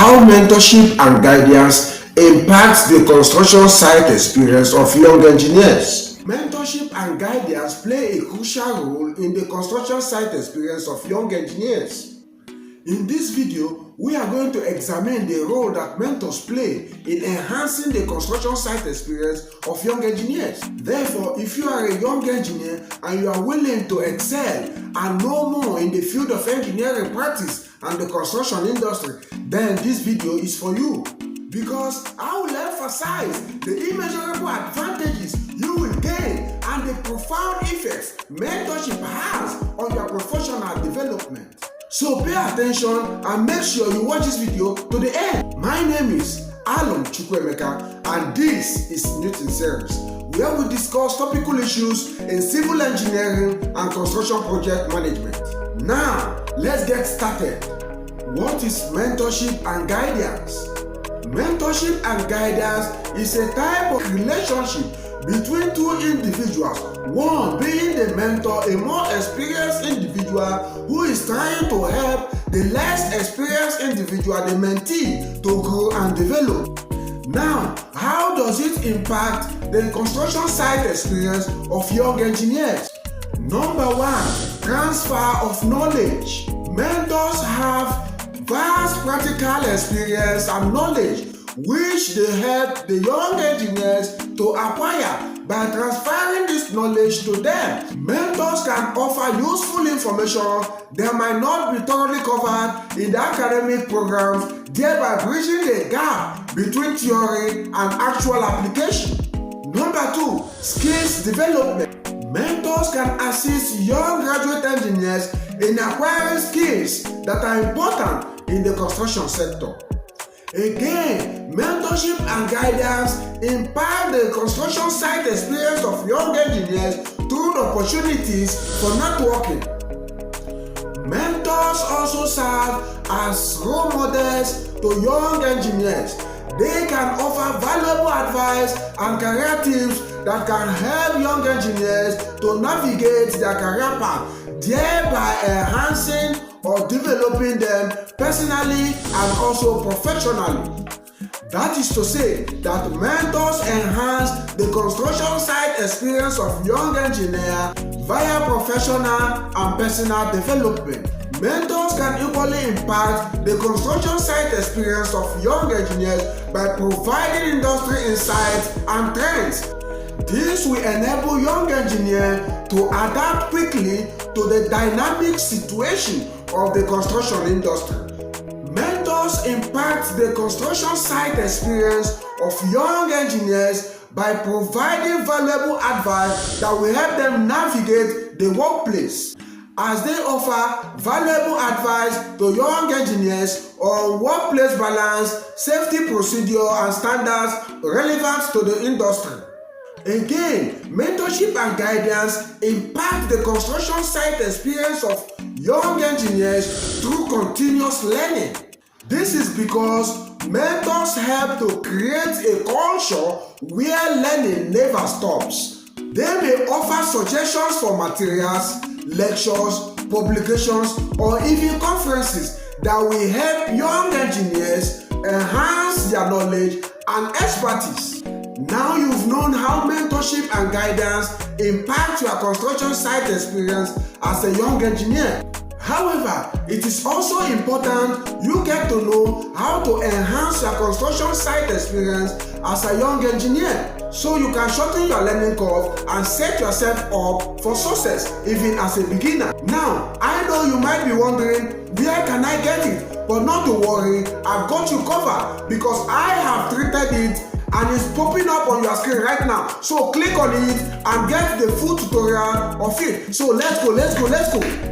How mentorship and guidance impacts the construction site experience of young engineers. Mentorship and guidance play a crucial role in the construction site experience of young engineers. In this video, we are going to examine the role that mentors play in enhancing the construction site experience of young engineers. Therefore, if you are a young engineer and you are willing to excel and know more in the field of engineering practice and the construction industry, then this video is for you. Because I will emphasize the immeasurable advantages you will gain and the profound effects mentorship has on your professional development. So pay attention and make sure you watch this video to the end. My name is ALUM CHUKWUEMEKA and this is NewthingSeries, where we discuss topical issues in civil engineering and construction project management. Now, let's get started. What is mentorship and guidance? Mentorship and guidance is a type of relationship between two individuals, one being the mentor, a more experienced individual who is trying to help the less experienced individual, the mentee, to grow and develop. Now, how does it impact the construction site experience of young engineers? Number one, transfer of knowledge. Mentors have vast practical experience and knowledge which they help the young engineers to acquire by transferring this knowledge to them. Mentors can offer useful information that might not be thoroughly covered in the academic programs, thereby bridging the gap between theory and actual application. Number two, skills development. Mentors can assist young graduate engineers in acquiring skills that are important in the construction sector. Again, mentorship and guidance impact the construction site experience of young engineers through the opportunities for networking. Mentors also serve as role models to young engineers. They can offer valuable advice and career tips that can help young engineers to navigate their career path, thereby enhancing or developing them personally and also professionally. That is to say that mentors enhance the construction site experience of young engineers via professional and personal development. Mentors can equally impact the construction site experience of young engineers by providing industry insights and trends. This will enable young engineers to adapt quickly to the dynamic situation of the construction industry. Mentors impact the construction site experience of young engineers by providing valuable advice that will help them navigate the workplace, as they offer valuable advice to young engineers on workplace balance, safety procedure and standards relevant to the industry. Again, mentorship and guidance impact the construction site experience of young engineers through continuous learning. This is because mentors help to create a culture where learning never stops. They may offer suggestions for materials, lectures, publications, or even conferences that will help young engineers enhance their knowledge and expertise. Now you've known how mentorship and guidance impact your construction site experience as a young engineer. However, it is also important you get to know how to enhance your construction site experience as a young engineer so you can shorten your learning curve and set yourself up for success even as a beginner. Now, I know you might be wondering, where can I get it? But not to worry, I've got you covered because I have treated it and it's popping up on your screen right now. So click on it and get the full tutorial of it. So let's go.